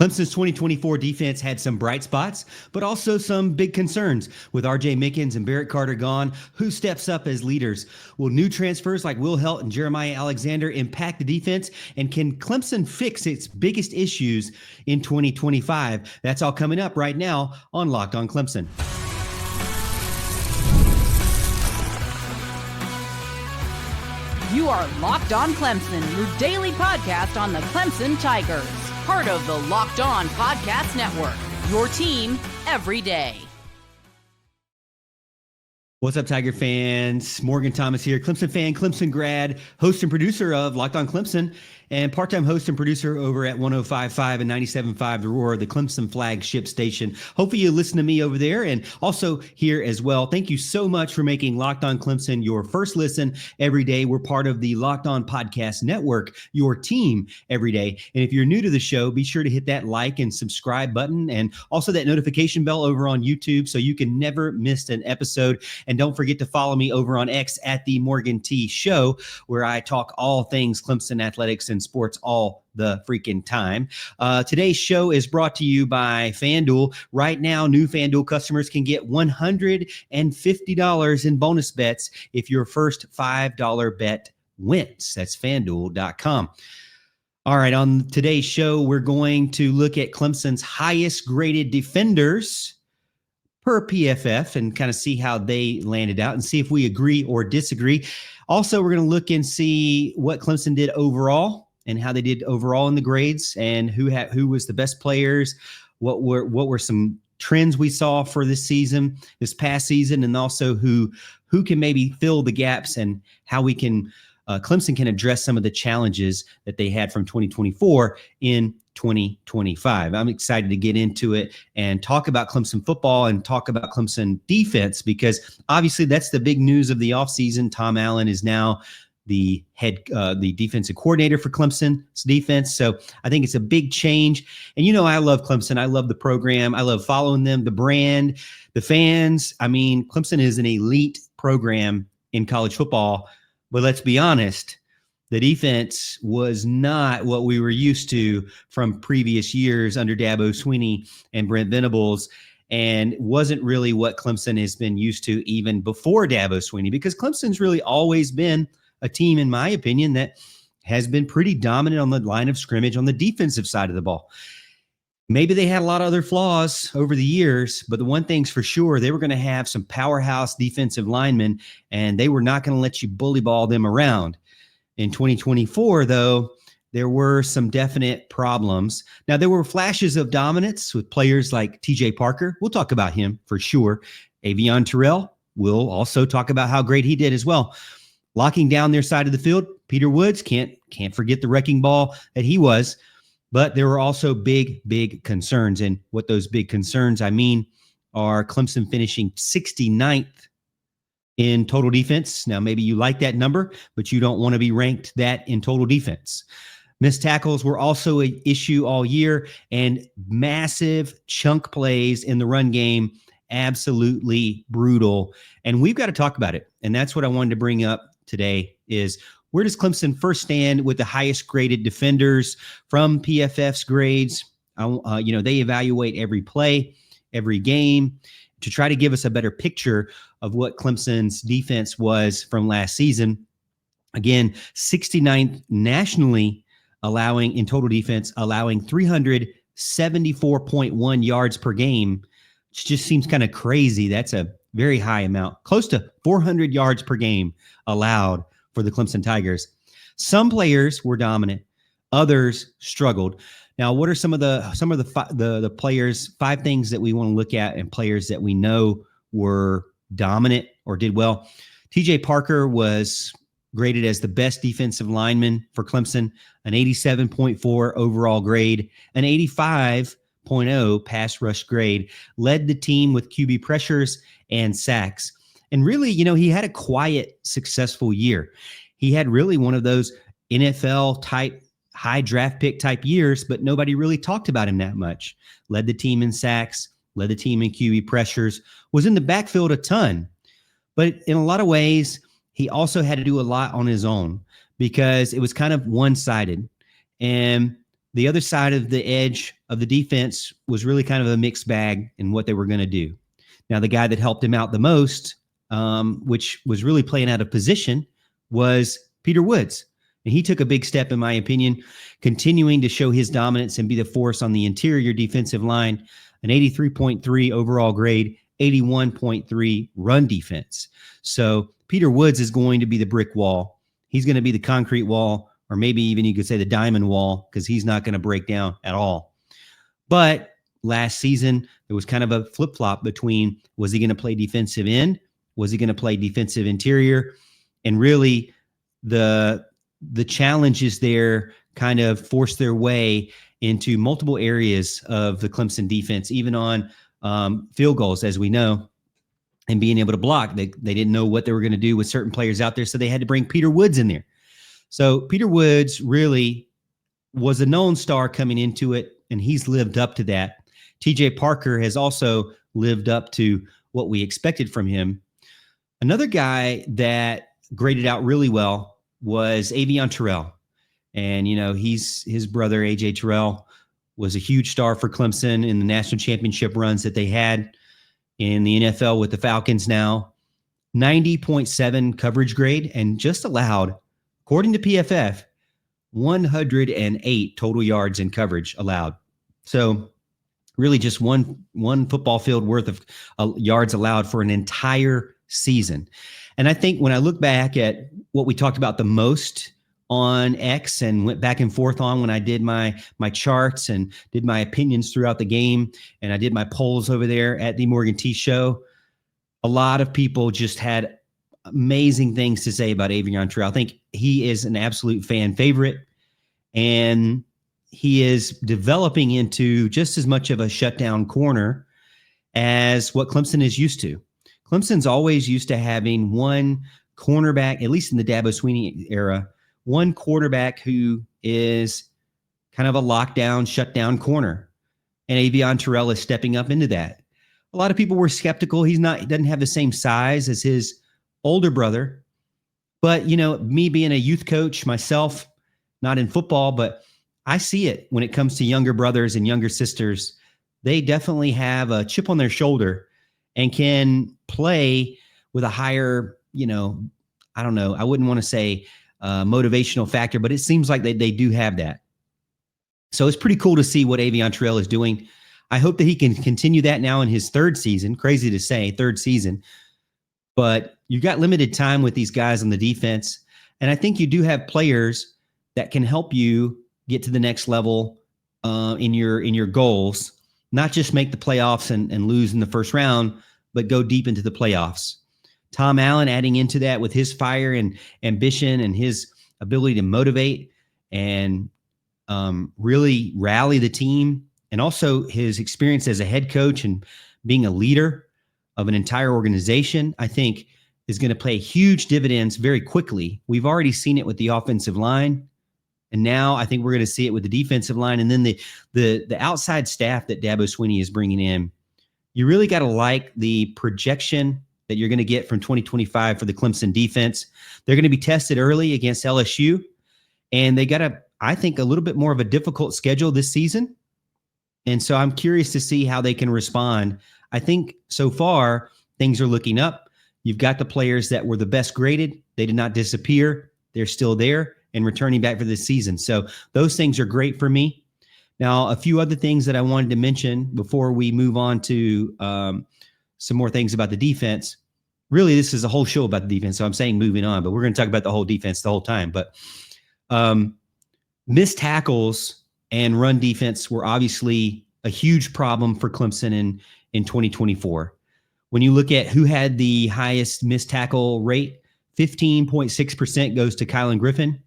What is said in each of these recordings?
Clemson's 2024 defense had some bright spots, but also some big concerns. With R.J. Mickens and Barrett Carter gone, who steps up as leaders? Will new transfers like Heldt and Jeremiah Alexander impact the defense? And can Clemson fix its biggest issues in 2025? That's all coming up right now on Locked on Clemson. You are Locked on Clemson, your daily podcast on the Clemson Tigers. Part of the Locked On Podcast Network, your team every day. What's up, Tiger fans? Morgan Thomas here, Clemson fan, Clemson grad, host and producer of Locked on Clemson, and part-time host and producer over at 105.5 and 97.5 The Roar, the Clemson flagship station. Hopefully you listen to me over there and also here as well. Thank you so much for making Locked on Clemson your first listen every day. We're part of the Locked on Podcast Network, your team every day. And if you're new to the show, be sure to hit that like and subscribe button and also that notification bell over on YouTube so you can never miss an episode. And don't forget to follow me over on X at the Morgan T Show, where I talk all things Clemson athletics and sports all the freaking time. Today's show is brought to you by FanDuel. Right now, new FanDuel customers can get $150 in bonus bets if your first $5 bet wins. That's FanDuel.com. All right, on today's show, we're going to look at Clemson's highest graded defenders per PFF and kind of see how they landed out and see if we agree or disagree. Also, we're going to look and see what Clemson did overall and how they did overall in the grades and who was the best players, what were some trends we saw for this past season, and also who can maybe fill the gaps and how we can Clemson can address some of the challenges that they had from 2024 in 2025. I'm excited to get into it and talk about Clemson football and talk about Clemson defense, because obviously that's the big news of the offseason. Tom Allen is now the defensive coordinator for Clemson's defense. So I think it's a big change. And I love Clemson. I love the program. I love following them, the brand, the fans. I mean, Clemson is an elite program in college football. But let's be honest, the defense was not what we were used to from previous years under Dabo Swinney and Brent Venables, and wasn't really what Clemson has been used to even before Dabo Swinney, because Clemson's really always been a team, in my opinion, that has been pretty dominant on the line of scrimmage on the defensive side of the ball. Maybe they had a lot of other flaws over the years, but the one thing's for sure, they were going to have some powerhouse defensive linemen, and they were not going to let you bully ball them around. In 2024, though, there were some definite problems. Now, there were flashes of dominance with players like TJ Parker. We'll talk about him for sure. Avieon Terrell, we'll also talk about how great he did as well. Locking down their side of the field, Peter Woods, can't forget the wrecking ball that he was. But there were also big concerns. And what those big concerns, I mean, are Clemson finishing 69th in total defense. Now, maybe you like that number, but you don't want to be ranked that in total defense. Missed tackles were also an issue all year, and massive chunk plays in the run game, absolutely brutal. And we've got to talk about it. And that's what I wanted to bring up today is, where does Clemson first stand with the highest graded defenders from PFF's grades? They evaluate every play, every game to try to give us a better picture of what Clemson's defense was from last season. Again, 69th nationally in total defense, allowing 374.1 yards per game, which just seems kind of crazy. That's a very high amount, close to 400 yards per game allowed for the Clemson Tigers. Some players were dominant, others struggled. Now, what are some of the players? 5 things that we want to look at and players that we know were dominant or did well. TJ Parker was graded as the best defensive lineman for Clemson, an 87.4 overall grade, an 85.0 pass rush grade, led the team with QB pressures and sacks. And really, he had a quiet, successful year. He had really one of those NFL type, high draft pick type years, but nobody really talked about him that much. Led the team in sacks, led the team in QB pressures, was in the backfield a ton. But in a lot of ways, he also had to do a lot on his own because it was kind of one-sided. And the other side of the edge of the defense was really kind of a mixed bag in what they were going to do. Now, the guy that helped him out the most, which was really playing out of position, was Peter Woods. And he took a big step, in my opinion, continuing to show his dominance and be the force on the interior defensive line, an 83.3 overall grade, 81.3 run defense. So Peter Woods is going to be the brick wall. He's going to be the concrete wall, or maybe even you could say the diamond wall, because he's not going to break down at all. But last season, there was kind of a flip-flop between, was he going to play defensive end? Was he going to play defensive interior? And really, the challenges there kind of forced their way into multiple areas of the Clemson defense, even on field goals, as we know, and being able to block. They didn't know what they were going to do with certain players out there, so they had to bring Peter Woods in there. So Peter Woods really was a known star coming into it, and he's lived up to that. TJ Parker has also lived up to what we expected from him. Another guy that graded out really well was Avieon Terrell. And, you know, his brother, AJ Terrell, was a huge star for Clemson in the national championship runs that they had in the NFL with the Falcons now. 90.7 coverage grade, and just allowed, according to PFF, 108 total yards in coverage allowed. So really just one football field worth of yards allowed for an entire season. And I think when I look back at what we talked about the most on X and went back and forth on when I did my charts and did my opinions throughout the game, and I did my polls over there at the Morgan T Show, a lot of people just had amazing things to say about Avieon Terrell. I think he is an absolute fan favorite, and he is developing into just as much of a shutdown corner as what Clemson is used to. Clemson's always used to having one cornerback, at least in the Dabo Swinney era, one quarterback who is kind of a lockdown, shutdown corner. And Avieon Terrell is stepping up into that. A lot of people were skeptical. He doesn't have the same size as his older brother. But, you know, me being a youth coach myself, not in football, but I see it when it comes to younger brothers and younger sisters. They definitely have a chip on their shoulder and can play with a higher, you know, I don't know, I wouldn't want to say motivational factor, but it seems like they do have that. So it's pretty cool to see what Avieon Terrell is doing. I hope that he can continue that now in his third season. Crazy to say, third season. But you've got limited time with these guys on the defense. And I think you do have players that can help you get to the next level in your goals, not just make the playoffs and lose in the first round, but go deep into the playoffs. Tom Allen adding into that with his fire and ambition and his ability to motivate and really rally the team, and also his experience as a head coach and being a leader of an entire organization, I think is going to pay huge dividends very quickly. We've already seen it with the offensive line, and now I think we're going to see it with the defensive line, and then the outside staff that Dabo Swinney is bringing in. You really got to like the projection that you're going to get from 2025 for the Clemson defense. They're going to be tested early against LSU, and they got I think, a little bit more of a difficult schedule this season. And so I'm curious to see how they can respond. I think so far things are looking up. You've got the players that were the best graded. They did not disappear. They're still there and returning back for this season. So those things are great for me. Now, a few other things that I wanted to mention before we move on to some more things about the defense. Really, this is a whole show about the defense, so I'm saying moving on, but we're going to talk about the whole defense the whole time. But missed tackles and run defense were obviously a huge problem for Clemson in 2024. When you look at who had the highest missed tackle rate, 15.6% goes to Kylan Griffin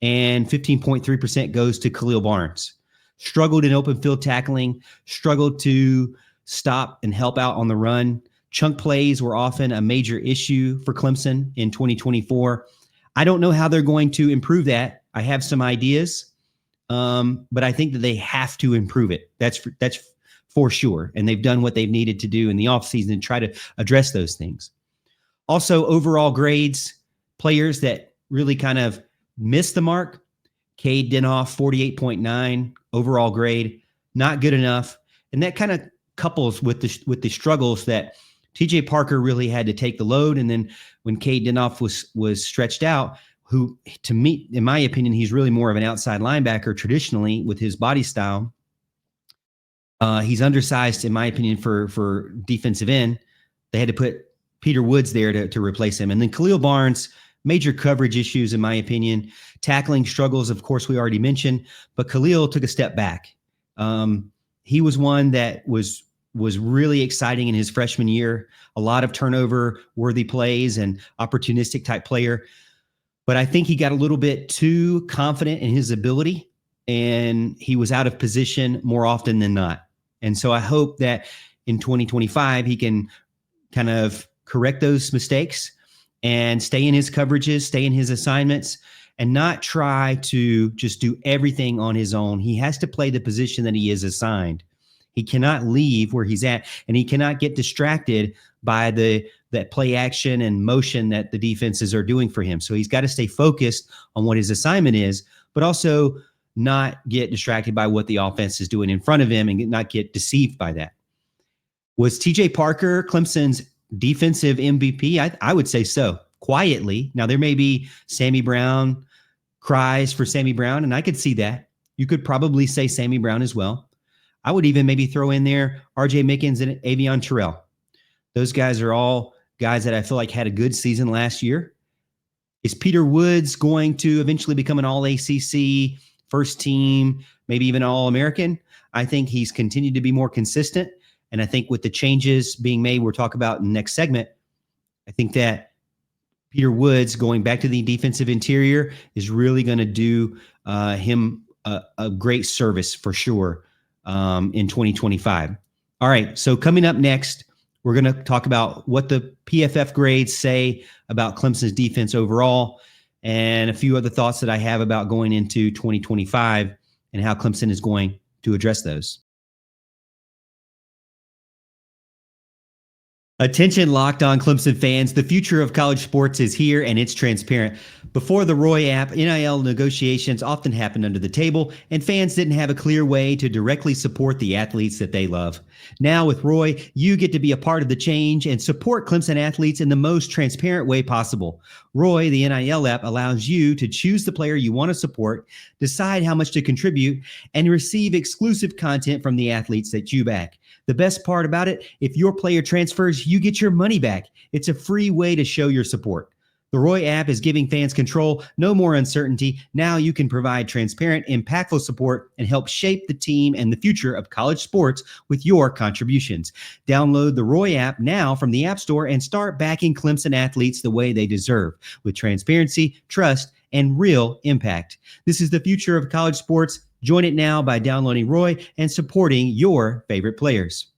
and 15.3% goes to Khalil Barnes. Struggled in open field tackling, struggled to stop and help out on the run. Chunk plays were often a major issue for Clemson in 2024. I don't know how they're going to improve that. I have some ideas, but I think that they have to improve it. That's for sure. And they've done what they've needed to do in the offseason and try to address those things. Also, overall grades, players that really kind of missed the mark. Cade Dinoff, 48.9. overall grade, not good enough. And that kind of couples with the struggles that TJ Parker really had to take the load. And then when Cade Dinoff was stretched out, who, to me, in my opinion, he's really more of an outside linebacker traditionally with his body style. He's undersized, in my opinion, for defensive end. They had to put Peter Woods there to replace him. And then Khalil Barnes, major coverage issues, in my opinion. Tackling struggles, of course, we already mentioned. But Khalil took a step back. He was one that was really exciting in his freshman year. A lot of turnover-worthy plays and opportunistic type player. But I think he got a little bit too confident in his ability, and he was out of position more often than not. And so I hope that in 2025, he can kind of correct those mistakes and stay in his coverages, stay in his assignments, and not try to just do everything on his own. He has to play the position that he is assigned. He cannot leave where he's at, and he cannot get distracted by that play action and motion that the defenses are doing for him. So he's got to stay focused on what his assignment is, but also not get distracted by what the offense is doing in front of him and not get deceived by that. Was TJ Parker Clemson's defensive MVP? I would say so, quietly. Now, there may be Sammy Brown cries for Sammy Brown, and I could see that. You could probably say Sammy Brown as well. I would even maybe throw in there R.J. Mickens and Avieon Terrell. Those guys are all guys that I feel like had a good season last year. Is Peter Woods going to eventually become an all-ACC, first team, maybe even all-American? I think he's continued to be more consistent. And I think with the changes being made, we'll talk about in the next segment, I think that Peter Woods going back to the defensive interior is really going to do him a great service for sure in 2025. All right, so coming up next, we're going to talk about what the PFF grades say about Clemson's defense overall and a few other thoughts that I have about going into 2025 and how Clemson is going to address those. Attention, Locked On Clemson fans. The future of college sports is here, and it's transparent. Before the Roy app, NIL negotiations often happened under the table, and fans didn't have a clear way to directly support the athletes that they love. Now with Roy, you get to be a part of the change and support Clemson athletes in the most transparent way possible. Roy, the NIL app, allows you to choose the player you want to support, decide how much to contribute, and receive exclusive content from the athletes that you back. The best part about it, if your player transfers, you get your money back. It's a free way to show your support. The Roy app is giving fans control, no more uncertainty. Now you can provide transparent, impactful support and help shape the team and the future of college sports with your contributions. Download the Roy app now from the App Store and start backing Clemson athletes the way they deserve, with transparency, trust, and real impact. This is the future of college sports. Join it now by downloading Roy and supporting your favorite players.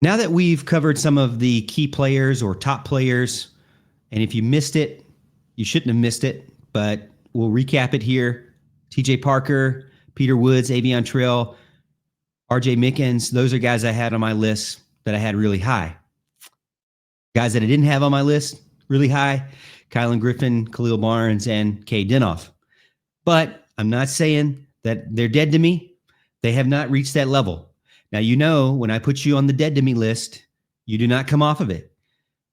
Now that we've covered some of the key players or top players, and if you missed it, you shouldn't have missed it, but we'll recap it here. TJ Parker, Peter Woods, Avieon Terrell, R.J. Mickens, those are guys I had on my list that I had really high. Guys that I didn't have on my list really high, Kylan Griffin, Khalil Barnes, and Cade Dinoff. But I'm not saying that they're dead to me. They have not reached that level. Now, you know, when I put you on the dead to me list, you do not come off of it.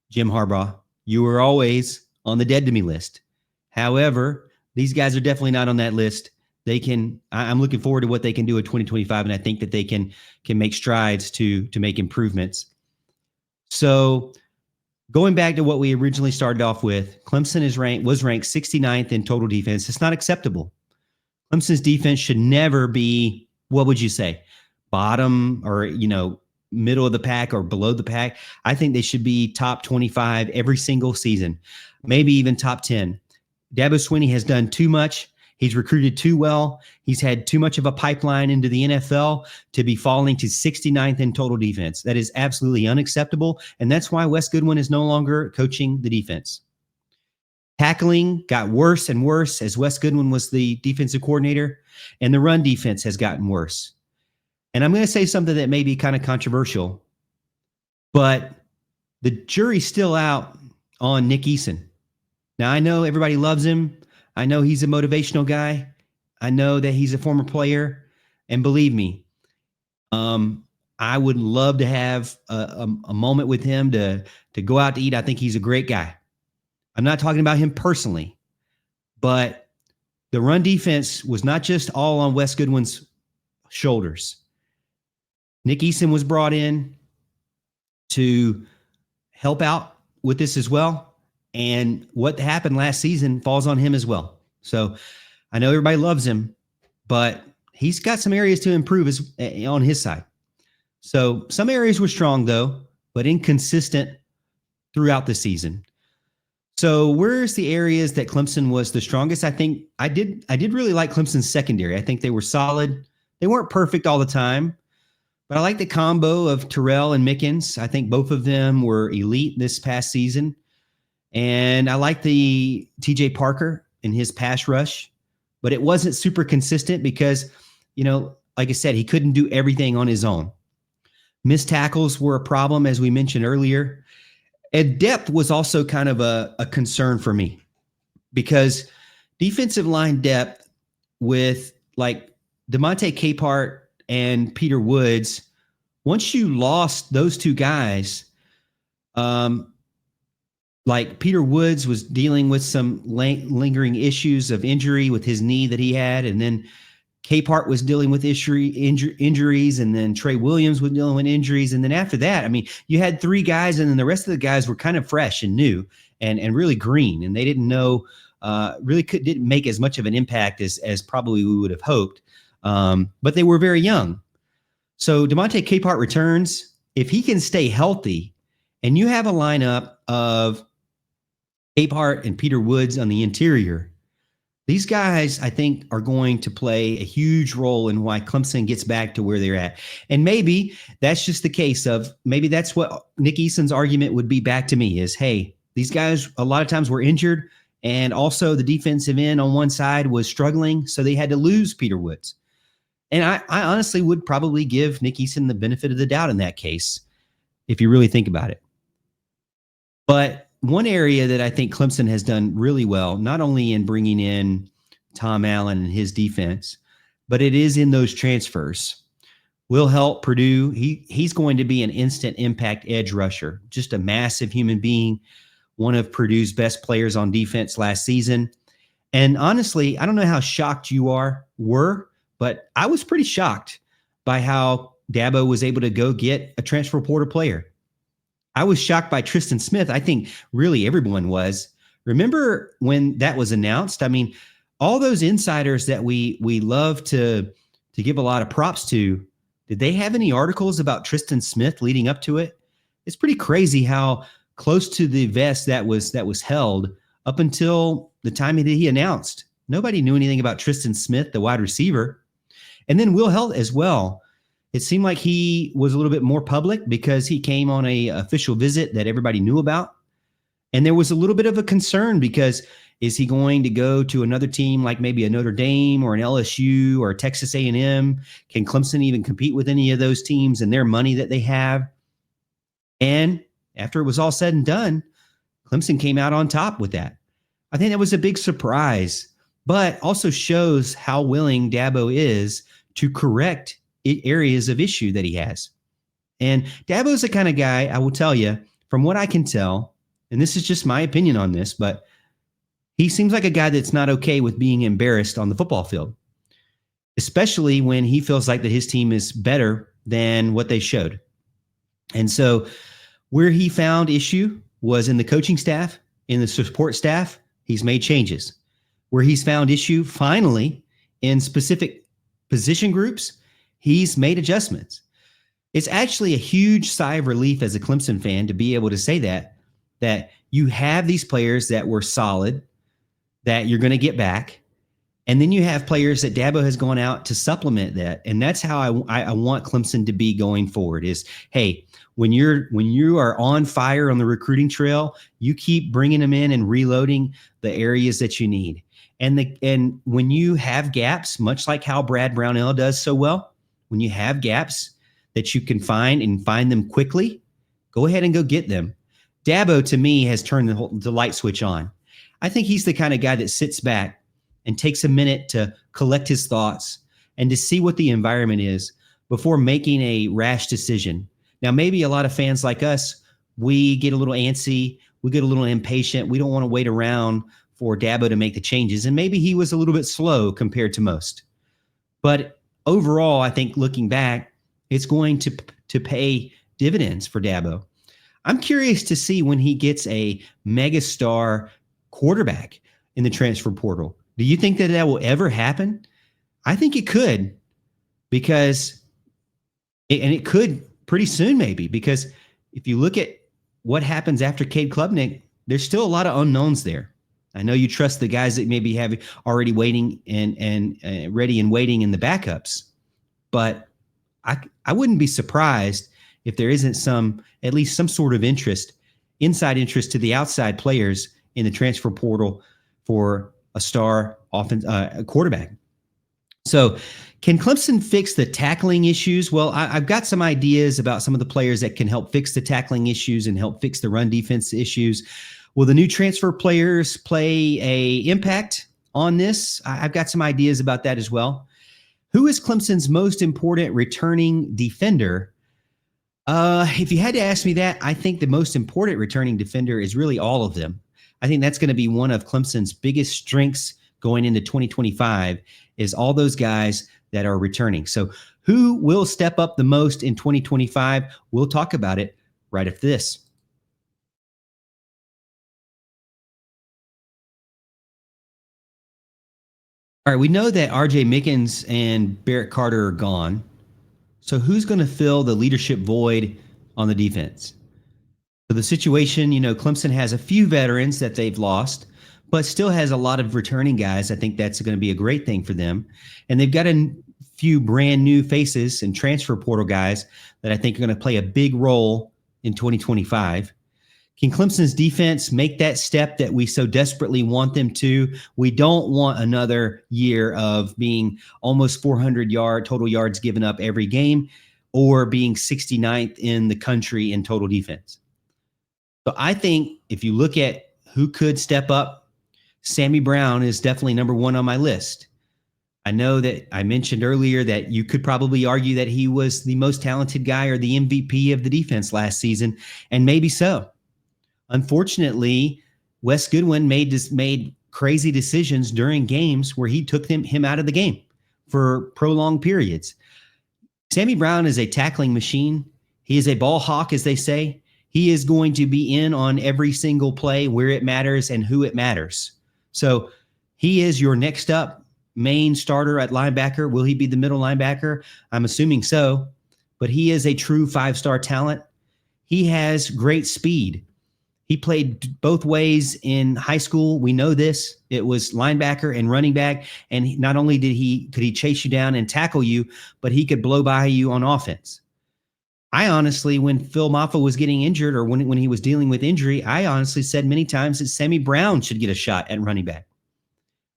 Jim Harbaugh, you were always on the dead to me list. However, these guys are definitely not on that list. I'm looking forward to what they can do in 2025, and I think that they can make strides to make improvements. So going back to what we originally started off with, Clemson was ranked 69th in total defense. It's not acceptable. Clemson's defense should never be, what would you say, bottom or, middle of the pack or below the pack. I think they should be top 25 every single season, maybe even top 10. Dabo Swinney has done too much. He's recruited too well. He's had too much of a pipeline into the NFL to be falling to 69th in total defense. That is absolutely unacceptable, and that's why Wes Goodwin is no longer coaching the defense. Tackling got worse and worse as Wes Goodwin was the defensive coordinator, and the run defense has gotten worse. And I'm going to say something that may be kind of controversial. But the jury's still out on Nick Eason. Now, I know everybody loves him. I know he's a motivational guy. I know that he's a former player. And believe me, I would love to have a moment with him to go out to eat. I think he's a great guy. I'm not talking about him personally, but the run defense was not just all on Wes Goodwin's shoulders. Nick Eason was brought in to help out with this as well. And what happened last season falls on him as well. So I know everybody loves him, but he's got some areas to improve on his side. So some areas were strong, though, but inconsistent throughout the season. So where's the areas that Clemson was the strongest? I think I did really like Clemson's secondary. I think they were solid. They weren't perfect all the time, but I like the combo of Terrell and Mickens. I think both of them were elite this past season. And I like the TJ Parker in his pass rush, but it wasn't super consistent because, like I said, he couldn't do everything on his own. Missed tackles were a problem, as we mentioned earlier. And depth was also kind of a concern for me because defensive line depth with like Demonte Capehart and Peter Woods, once you lost those two guys, like Peter Woods was dealing with some lingering issues of injury with his knee that he had, and then Capehart was dealing with injuries, and then Trey Williams was dealing with injuries. And then after that, I mean, you had three guys, and then the rest of the guys were kind of fresh and new and really green, and they didn't know, didn't make as much of an impact as probably we would have hoped. But they were very young. So Demonte Capehart returns. If he can stay healthy, and you have a lineup of Capehart and Peter Woods on the interior, these guys, I think, are going to play a huge role in why Clemson gets back to where they're at. And maybe that's just the case of, maybe that's what Nick Eason's argument would be back to me is, hey, these guys a lot of times were injured, and also the defensive end on one side was struggling, so they had to lose Peter Woods. And I honestly would probably give Nick Eason the benefit of the doubt in that case, if you really think about it. But one area that I think Clemson has done really well, not only in bringing in Tom Allen and his defense, but it is in those transfers. Will Heldt, Purdue, he's going to be an instant impact edge rusher, just a massive human being, one of Purdue's best players on defense last season. And honestly, I don't know how shocked you were, but I was pretty shocked by how Dabo was able to go get a transfer portal player. I was shocked by Tristan Smith. I think really everyone was. Remember when that was announced? I mean, all those insiders that we love to give a lot of props to, did they have any articles about Tristan Smith leading up to it? It's pretty crazy how close to the vest that was held up until the time that he announced. Nobody knew anything about Tristan Smith, the wide receiver. And then Will Heldt as well. It seemed like he was a little bit more public because he came on a official visit that everybody knew about. And there was a little bit of a concern because is he going to go to another team like maybe a Notre Dame or an LSU or a Texas A&M? Can Clemson even compete with any of those teams and their money that they have? And after it was all said and done, Clemson came out on top with that. I think that was a big surprise, but also shows how willing Dabo is to correct areas of issue that he has. And Dabo's the kind of guy, I will tell you, from what I can tell, and this is just my opinion on this, but he seems like a guy that's not okay with being embarrassed on the football field, especially when he feels like that his team is better than what they showed. And so where he found issue was in the coaching staff, in the support staff. He's made changes. Where he's found issue, finally, in specific position groups, he's made adjustments. It's actually a huge sigh of relief as a Clemson fan to be able to say that you have these players that were solid, that you're going to get back, and then you have players that Dabo has gone out to supplement that. And that's how I want Clemson to be going forward is, hey, when you are on fire on the recruiting trail, you keep bringing them in and reloading the areas that you need. And when you have gaps, much like how Brad Brownell does so well, when you have gaps that you can find them quickly, go ahead and go get them. Dabo, to me, has turned the light switch on. I think he's the kind of guy that sits back and takes a minute to collect his thoughts and to see what the environment is before making a rash decision. Now, maybe a lot of fans like us, we get a little antsy, we get a little impatient. We don't want to wait around for Dabo to make the changes. And maybe he was a little bit slow compared to most. But overall, I think looking back, it's going to pay dividends for Dabo. I'm curious to see when he gets a megastar quarterback in the transfer portal. Do you think that will ever happen? I think it could, because it could pretty soon maybe, because if you look at what happens after Cade Klubnik, there's still a lot of unknowns there. I know you trust the guys that maybe have already waiting and ready and waiting in the backups, but I wouldn't be surprised if there isn't at least some sort of inside interest to the outside players in the transfer portal for a star quarterback. So can Clemson fix the tackling issues? Well, I've got some ideas about some of the players that can help fix the tackling issues and help fix the run defense issues. Will the new transfer players play an impact on this? I've got some ideas about that as well. Who is Clemson's most important returning defender? If you had to ask me that, I think the most important returning defender is really all of them. I think that's going to be one of Clemson's biggest strengths going into 2025 is all those guys that are returning. So who will step up the most in 2025? We'll talk about it right after this. All right, we know that R.J. Mickens and Barrett Carter are gone. So who's going to fill the leadership void on the defense? So the situation, Clemson has a few veterans that they've lost, but still has a lot of returning guys. I think that's going to be a great thing for them. And they've got a few brand new faces and transfer portal guys that I think are going to play a big role in 2025. Can Clemson's defense make that step that we so desperately want them to? We don't want another year of being almost 400 total yards given up every game, or being 69th in the country in total defense. So I think if you look at who could step up, Sammy Brown is definitely number one on my list. I know that I mentioned earlier that you could probably argue that he was the most talented guy or the MVP of the defense last season, and maybe so. Unfortunately, Wes Goodwin made crazy decisions during games where he took him out of the game for prolonged periods. Sammy Brown is a tackling machine. He is a ball hawk, as they say. He is going to be in on every single play where it matters and who it matters. So he is your next up main starter at linebacker. Will he be the middle linebacker? I'm assuming so, but he is a true five-star talent. He has great speed. He played both ways in high school. We know this. It was linebacker and running back. And not only could he chase you down and tackle you, but he could blow by you on offense. I honestly, when Phil Maffa was getting injured, or when he was dealing with injury, I honestly said many times that Sammy Brown should get a shot at running back.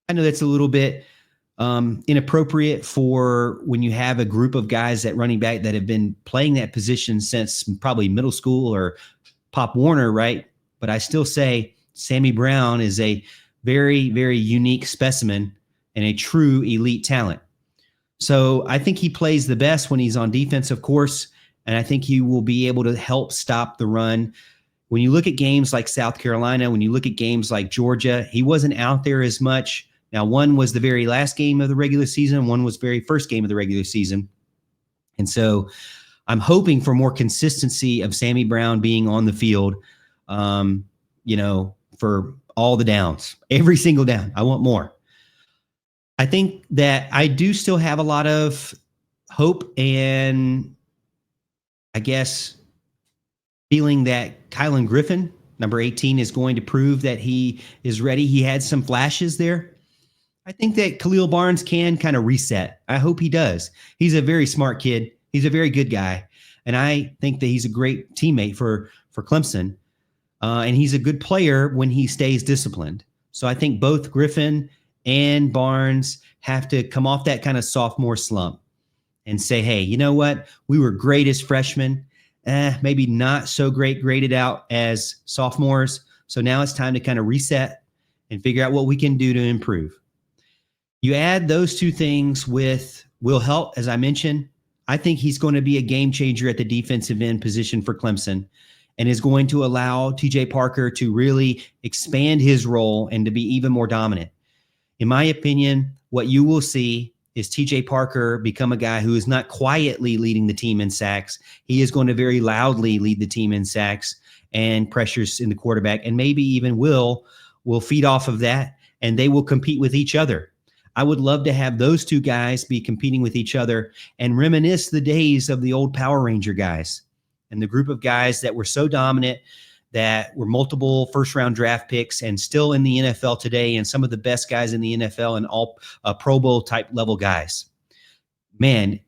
I know that's a little bit inappropriate for when you have a group of guys at running back that have been playing that position since probably middle school or Pop Warner, right? But I still say Sammy Brown is a very, very unique specimen and a true elite talent. So I think he plays the best when he's on defense, of course, and I think he will be able to help stop the run. When you look at games like South Carolina, when you look at games like Georgia, he wasn't out there as much. Now, one was the very last game of the regular season. One was very first game of the regular season. And so I'm hoping for more consistency of Sammy Brown being on the field, for all the downs, every single down. I want more. I think that I do still have a lot of hope and, I guess, feeling that Kylan Griffin, number 18, is going to prove that he is ready. He had some flashes there. I think that Khalil Barnes can kind of reset. I hope he does. He's a very smart kid. He's a very good guy. And I think that he's a great teammate for Clemson. And he's a good player when he stays disciplined. So I think both Griffin and Barnes have to come off that kind of sophomore slump and say, hey, you know what? We were great as freshmen, maybe not so great graded out as sophomores. So now it's time to kind of reset and figure out what we can do to improve. You add those two things with Will Heldt, as I mentioned. I think he's going to be a game changer at the defensive end position for Clemson and is going to allow TJ Parker to really expand his role and to be even more dominant. In my opinion, what you will see is TJ Parker become a guy who is not quietly leading the team in sacks. He is going to very loudly lead the team in sacks and pressures in the quarterback, and maybe even will feed off of that, and they will compete with each other. I would love to have those two guys be competing with each other and reminisce the days of the old Power Ranger guys and the group of guys that were so dominant, that were multiple first-round draft picks and still in the NFL today, and some of the best guys in the NFL and all Pro Bowl type level guys. Man,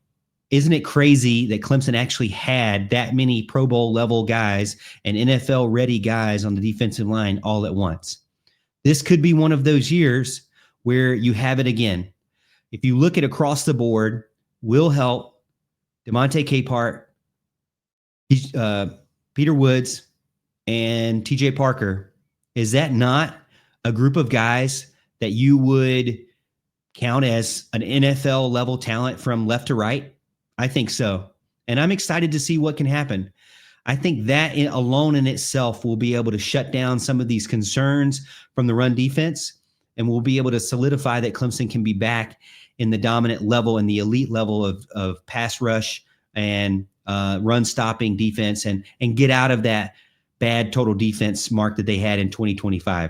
isn't it crazy that Clemson actually had that many Pro Bowl level guys and NFL ready guys on the defensive line all at once? This could be one of those years where you have it again. If you look at across the board, Will Heldt, DeMonte Capehart, Peter Woods, and TJ Parker, is that not a group of guys that you would count as an NFL level talent from left to right? I think so. And I'm excited to see what can happen. I think that alone in itself will be able to shut down some of these concerns from the run defense, and we'll be able to solidify that Clemson can be back in the dominant level and the elite level of pass rush and run stopping defense, and get out of that bad total defense mark that they had in 2025.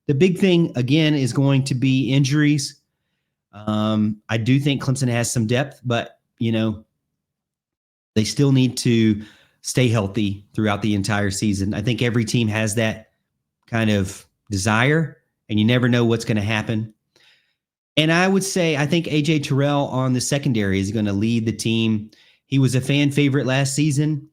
The big thing, again, is going to be injuries. I do think Clemson has some depth, but, they still need to stay healthy throughout the entire season. I think every team has that kind of desire, and you never know what's going to happen. And I would say, I think Avieon Terrell on the secondary is going to lead the team. He was a fan favorite last season.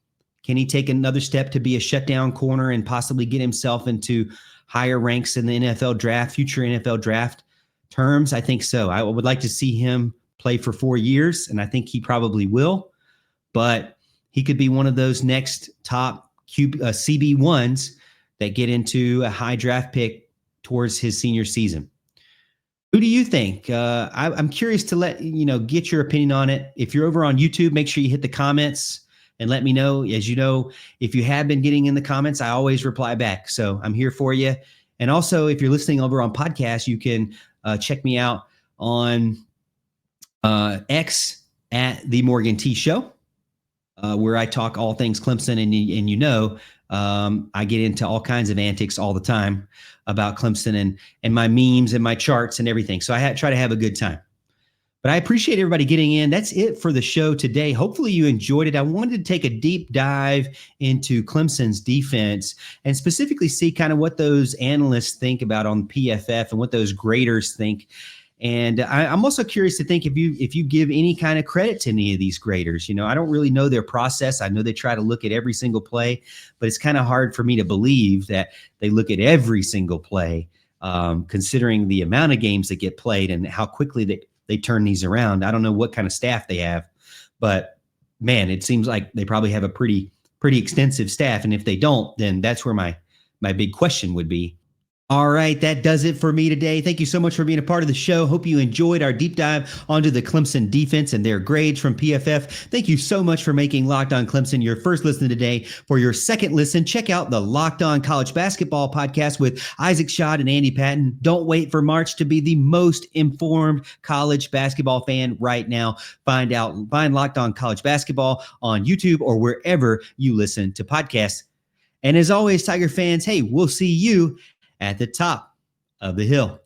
Can he take another step to be a shutdown corner and possibly get himself into higher ranks in the NFL draft, future NFL draft terms? I think so. I would like to see him play for 4 years, and I think he probably will. But he could be one of those next top CB1s that get into a high draft pick towards his senior season. Who do you think? I'm curious to get your opinion on it. If you're over on YouTube, make sure you hit the comments and let me know. As you know, if you have been getting in the comments, I always reply back. So I'm here for you. And also, if you're listening over on podcast, you can check me out on X at The Morgan T Show, where I talk all things Clemson. And I get into all kinds of antics all the time about Clemson and my memes and my charts and everything. So I try to have a good time. But I appreciate everybody getting in. That's it for the show today. Hopefully you enjoyed it. I wanted to take a deep dive into Clemson's defense and specifically see kind of what those analysts think about on PFF and what those graders think. And I'm also curious to think if you give any kind of credit to any of these graders. I don't really know their process. I know they try to look at every single play, but it's kind of hard for me to believe that they look at every single play, considering the amount of games that get played and how quickly they turn these around. I don't know what kind of staff they have, but man, it seems like they probably have a pretty extensive staff. And if they don't, then that's where my big question would be. All right, that does it for me today. Thank you so much for being a part of the show. Hope you enjoyed our deep dive onto the Clemson defense and their grades from PFF. Thank you so much for making Locked On Clemson your first listen today. For your second listen, check out the Locked On College Basketball podcast with Isaac Schott and Andy Patton. Don't wait for March to be the most informed college basketball fan right now. Find Locked On College Basketball on YouTube or wherever you listen to podcasts. And as always, Tiger fans, hey, we'll see you at the top of the hill.